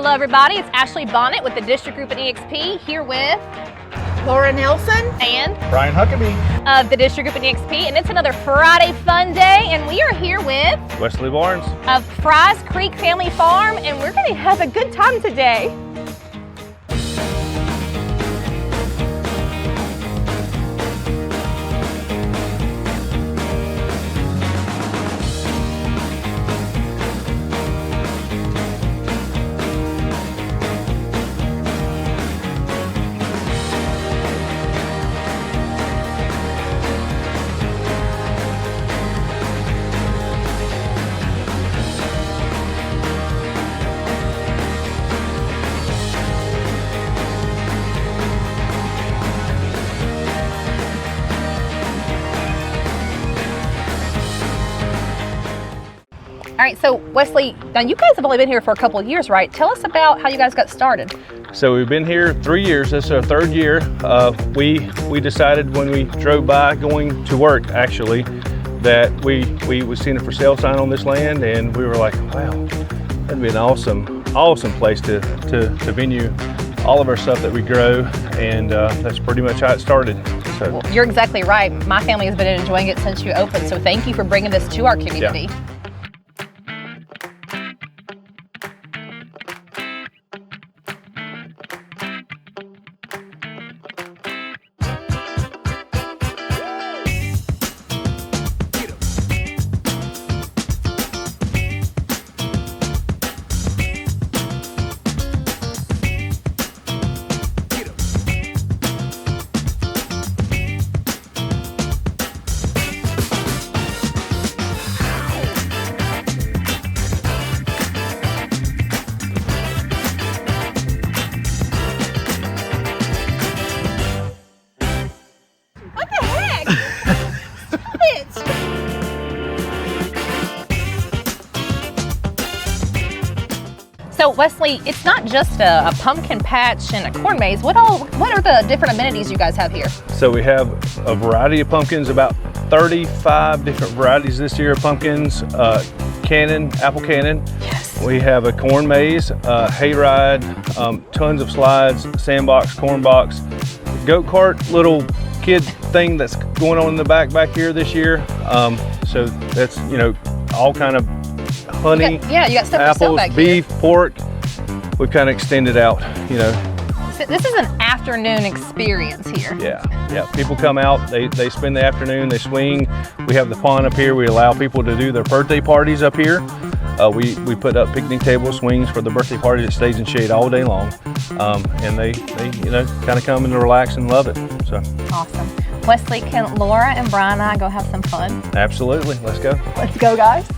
Hello everybody, it's Ashley Bonnett with the District Group at EXP, here with Laura Nelson and Brian Huckabee of the District Group at EXP, and it's another Friday fun day, and we are here with Wesley Barnes of Fries Creek Family Farm, and we're going to have a good time today. All right, so Wesley, now you guys have only been here for a couple of years, right? Tell us about how you guys got started. So we've been here 3 years. This is our third year. We decided when we drove by going to work, actually, that we was seeing a for sale sign on this land, and we were like, wow, that'd be an awesome place to venue all of our stuff that we grow, and that's pretty much how it started. So, Well, you're exactly right. My family has been enjoying it since you opened, so thank you for bringing this to our community. Yeah. What the heck? Stop it! So Wesley, it's not just a pumpkin patch and a corn maze. What are the different amenities you guys have here? so we have a variety of pumpkins, about 35 different varieties this year of pumpkins. Apple cannon. Yes. We have a corn maze, hayride, tons of slides, sandbox, corn box, goat cart, little kid thing that's going on in the back here this year. So that's, all kind of honey, You got stuff to sell apples, back here. beef, pork. We've kind of extended out, So this is an afternoon experience here. Yeah. People come out, they spend the afternoon, they swing. We have the pond up here. We allow people to do their birthday parties up here. We put up picnic tables, swings for the birthday party that stays in shade all day long. And they kind of come and relax and love it. So Awesome. Wesley, can Laura and Brian and I go have some fun? absolutely, let's go. Let's go, guys.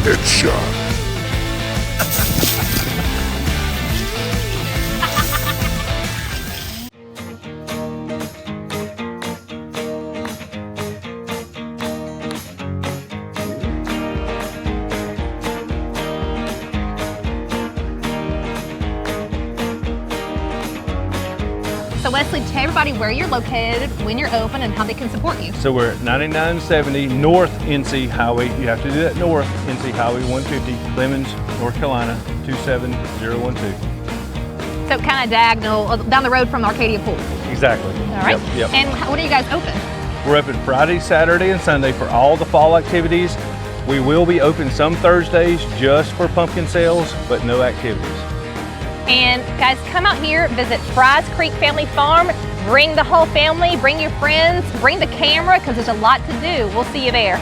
Headshot. So Wesley, tell everybody where you're located, when you're open, and how they can support you. So we're at 9970 North NC Highway. You have to do that North NC Highway 150, Clemmons, North Carolina 27012. So kind of diagonal down the road from Arcadia Pool. Exactly. All right. Yep. And when are you guys open? We're open Friday, Saturday, and Sunday for all the fall activities. We will be open some Thursdays just for pumpkin sales, but no activities. And guys, come out here, visit Fry's Creek Family Farm. Bring the whole family, bring your friends, bring the camera, because there's a lot to do. We'll see you there.